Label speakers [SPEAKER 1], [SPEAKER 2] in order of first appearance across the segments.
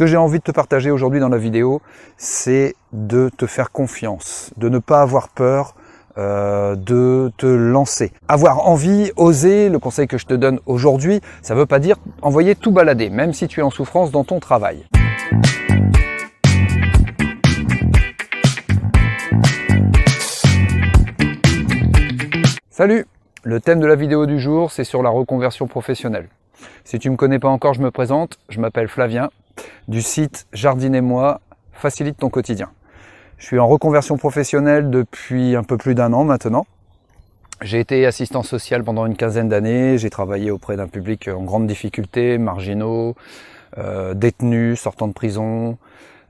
[SPEAKER 1] que j'ai envie de te partager aujourd'hui dans la vidéo, c'est de te faire confiance, de ne pas avoir peur, de te lancer. Avoir envie, oser, le conseil que je te donne aujourd'hui, ça ne veut pas dire envoyer tout balader, même si tu es en souffrance dans ton travail. Salut! Le thème de la vidéo du jour, c'est sur la reconversion professionnelle. Si tu ne me connais pas encore, je me présente, je m'appelle Flavien, du site Jardinez-moi, facilite ton quotidien. Je suis en reconversion professionnelle depuis un peu plus d'1 an maintenant. J'ai été assistant social pendant une quinzaine d'années, j'ai travaillé auprès d'un public en grande difficulté, marginaux, détenus, sortant de prison,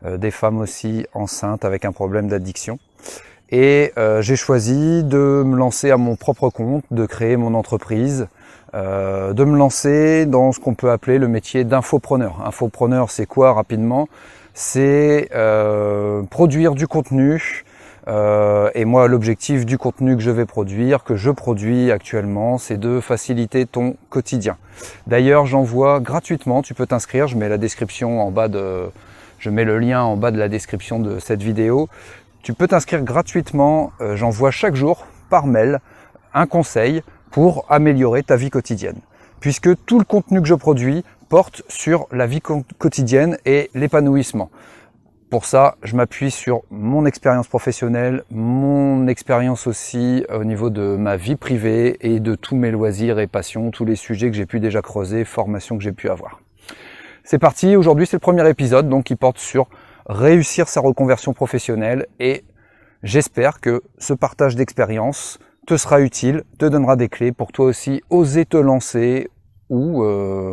[SPEAKER 1] des femmes aussi enceintes avec un problème d'addiction. Et j'ai choisi de me lancer à mon propre compte, de créer mon entreprise, de me lancer dans ce qu'on peut appeler le métier d'infopreneur. Infopreneur, c'est quoi rapidement? C'est produire du contenu. Et moi, l'objectif du contenu que je vais produire, que je produis actuellement, c'est de faciliter ton quotidien. D'ailleurs, j'envoie gratuitement, tu peux t'inscrire, je mets la description en bas je mets le lien en bas de la description de cette vidéo. Tu peux t'inscrire gratuitement, j'envoie chaque jour par mail un conseil pour améliorer ta vie quotidienne. Puisque tout le contenu que je produis porte sur la vie quotidienne et l'épanouissement. Pour ça, je m'appuie sur mon expérience professionnelle, mon expérience aussi au niveau de ma vie privée et de tous mes loisirs et passions, tous les sujets que j'ai pu déjà creuser, formations que j'ai pu avoir. C'est parti, aujourd'hui c'est le premier épisode donc qui porte sur réussir sa reconversion professionnelle et j'espère que ce partage d'expérience te sera utile, te donnera des clés pour toi aussi oser te lancer ou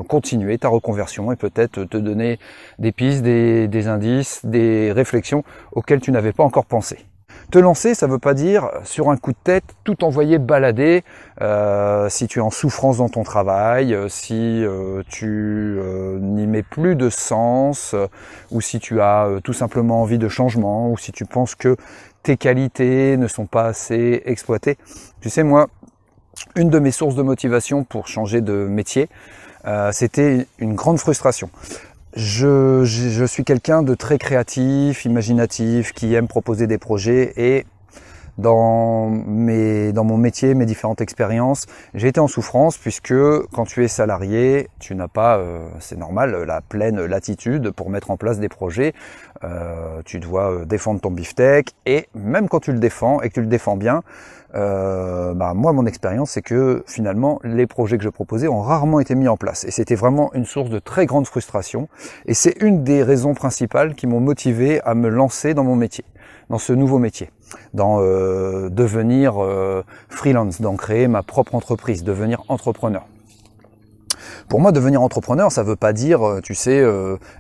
[SPEAKER 1] continuer ta reconversion et peut-être te donner des pistes, des indices, des réflexions auxquelles tu n'avais pas encore pensé. Te lancer, ça ne veut pas dire sur un coup de tête tout envoyer balader si tu es en souffrance dans ton travail, si tu n'y mets plus de sens, ou si tu as tout simplement envie de changement, ou si tu penses que tes qualités ne sont pas assez exploitées. Tu sais, moi, une de mes sources de motivation pour changer de métier, c'était une grande frustration. Je suis quelqu'un de très créatif, imaginatif, qui aime proposer des projets et dans mon métier, mes différentes expériences, j'ai été en souffrance puisque quand tu es salarié, tu n'as pas, c'est normal, la pleine latitude pour mettre en place des projets. Tu dois défendre ton beefsteak et même quand tu le défends et que tu le défends bien, moi mon expérience c'est que finalement les projets que je proposais ont rarement été mis en place et c'était vraiment une source de très grande frustration et c'est une des raisons principales qui m'ont motivé à me lancer dans mon métier, dans ce nouveau métier, dans devenir freelance, dans créer ma propre entreprise, devenir entrepreneur. Pour moi, devenir entrepreneur, ça veut pas dire, tu sais,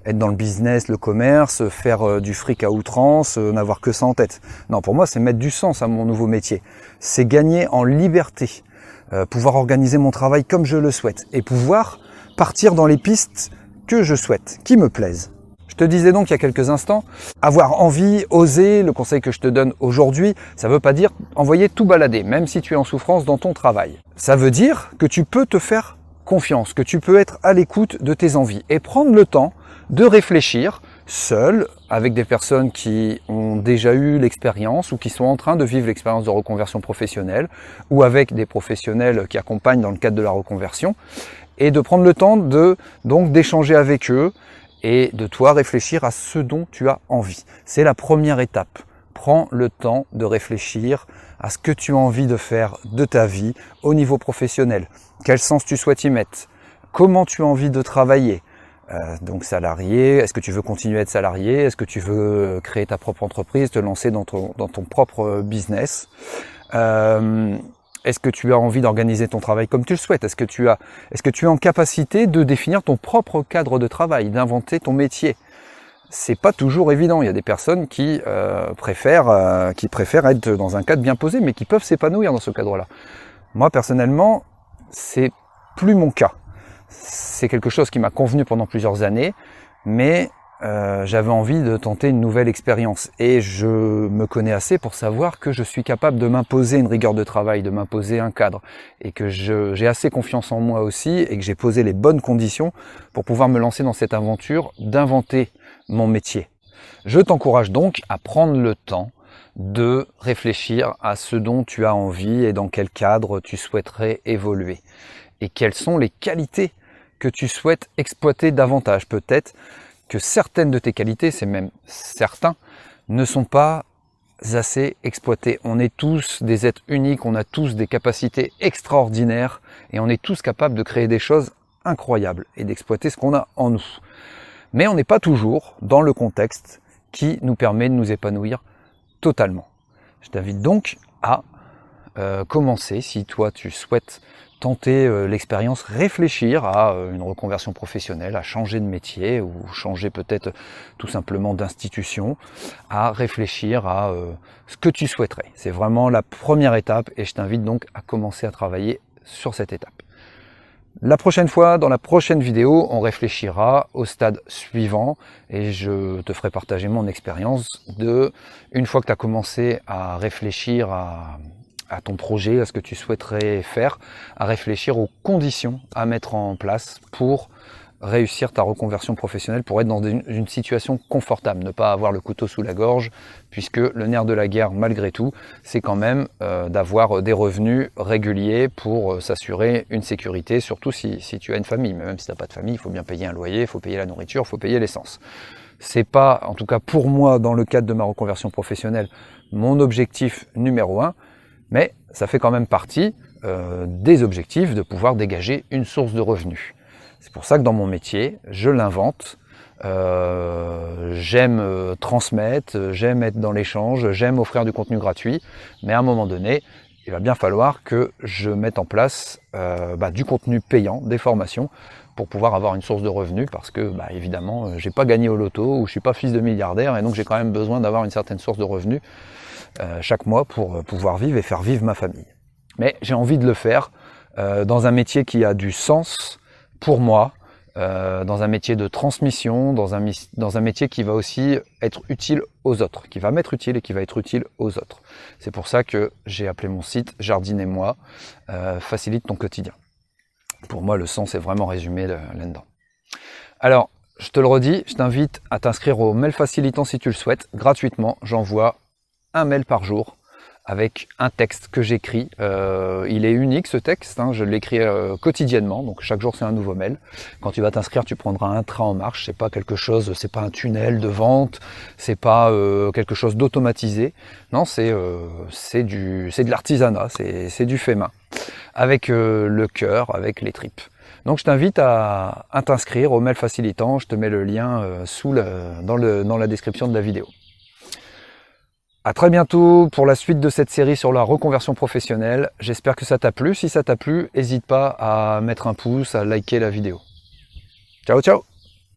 [SPEAKER 1] être dans le business, le commerce, faire du fric à outrance, n'avoir que ça en tête. Non, pour moi, c'est mettre du sens à mon nouveau métier. C'est gagner en liberté, pouvoir organiser mon travail comme je le souhaite et pouvoir partir dans les pistes que je souhaite, qui me plaisent. Je te disais donc il y a quelques instants, avoir envie, oser, le conseil que je te donne aujourd'hui, ça ne veut pas dire envoyer tout balader, même si tu es en souffrance dans ton travail. Ça veut dire que tu peux te faire confiance, que tu peux être à l'écoute de tes envies et prendre le temps de réfléchir seul avec des personnes qui ont déjà eu l'expérience ou qui sont en train de vivre l'expérience de reconversion professionnelle ou avec des professionnels qui accompagnent dans le cadre de la reconversion et de prendre le temps d'échanger avec eux et de toi réfléchir à ce dont tu as envie. C'est la première étape. Prends le temps de réfléchir à ce que tu as envie de faire de ta vie au niveau professionnel. Quel sens tu souhaites y mettre? Comment tu as envie de travailler? Donc salarié, est-ce que tu veux continuer à être salarié? Est-ce que tu veux créer ta propre entreprise, te lancer dans ton propre business? Est-ce que tu as envie d'organiser ton travail comme tu le souhaites? Est-ce que tu es en capacité de définir ton propre cadre de travail, d'inventer ton métier? C'est pas toujours évident. Il y a des personnes qui préfèrent être dans un cadre bien posé, mais qui peuvent s'épanouir dans ce cadre-là. Moi, personnellement, c'est plus mon cas. C'est quelque chose qui m'a convenu pendant plusieurs années, mais j'avais envie de tenter une nouvelle expérience. Et je me connais assez pour savoir que je suis capable de m'imposer une rigueur de travail, de m'imposer un cadre, et que j'ai assez confiance en moi aussi, et que j'ai posé les bonnes conditions pour pouvoir me lancer dans cette aventure d'inventer mon métier. Je t'encourage donc à prendre le temps de réfléchir à ce dont tu as envie et dans quel cadre tu souhaiterais évoluer. Et quelles sont les qualités que tu souhaites exploiter davantage. Peut-être que certaines de tes qualités, c'est même certain, ne sont pas assez exploitées. On est tous des êtres uniques, on a tous des capacités extraordinaires et on est tous capables de créer des choses incroyables et d'exploiter ce qu'on a en nous. Mais on n'est pas toujours dans le contexte qui nous permet de nous épanouir totalement. Je t'invite donc à commencer, si toi tu souhaites tenter l'expérience, réfléchir à une reconversion professionnelle, à changer de métier ou changer peut-être tout simplement d'institution, à réfléchir à ce que tu souhaiterais. C'est vraiment la première étape et je t'invite donc à commencer à travailler sur cette étape. La prochaine fois, dans la prochaine vidéo, on réfléchira au stade suivant et je te ferai partager mon expérience de, une fois que tu as commencé à réfléchir à ton projet, à ce que tu souhaiterais faire, à réfléchir aux conditions à mettre en place pour réussir ta reconversion professionnelle, pour être dans une situation confortable, ne pas avoir le couteau sous la gorge, puisque le nerf de la guerre, malgré tout, c'est quand même d'avoir des revenus réguliers pour s'assurer une sécurité, surtout si tu as une famille. Mais même si tu n'as pas de famille, il faut bien payer un loyer, il faut payer la nourriture, il faut payer l'essence. C'est pas, en tout cas pour moi, dans le cadre de ma reconversion professionnelle, mon objectif numéro 1, mais ça fait quand même partie des objectifs de pouvoir dégager une source de revenus. C'est pour ça que dans mon métier, je l'invente, j'aime transmettre, j'aime être dans l'échange, j'aime offrir du contenu gratuit, mais à un moment donné, il va bien falloir que je mette en place du contenu payant, des formations, pour pouvoir avoir une source de revenus, parce que évidemment, j'ai pas gagné au loto, ou je suis pas fils de milliardaire, et donc j'ai quand même besoin d'avoir une certaine source de revenus chaque mois pour pouvoir vivre et faire vivre ma famille. Mais j'ai envie de le faire dans un métier qui a du sens pour moi, dans un métier de transmission, dans un métier qui va aussi être utile aux autres, qui va m'être utile et qui va être utile aux autres. C'est pour ça que j'ai appelé mon site « Jardine et moi », facilite ton quotidien. Pour moi, le sens est vraiment résumé là-dedans. Alors, je te le redis, je t'invite à t'inscrire au mail facilitant si tu le souhaites. Gratuitement, j'envoie un mail par jour avec un texte que j'écris. Il est unique ce texte, je l'écris quotidiennement, donc chaque jour c'est un nouveau mail. Quand tu vas t'inscrire, tu prendras un train en marche, c'est pas quelque chose, c'est pas un tunnel de vente, c'est pas quelque chose d'automatisé. Non, c'est de l'artisanat, c'est du fait main, avec le cœur, avec les tripes. Donc je t'invite à t'inscrire au mail facilitant, je te mets le lien dans la description de la vidéo. À très bientôt pour la suite de cette série sur la reconversion professionnelle. J'espère que ça t'a plu. Si ça t'a plu, n'hésite pas à mettre un pouce, à liker la vidéo. Ciao, ciao!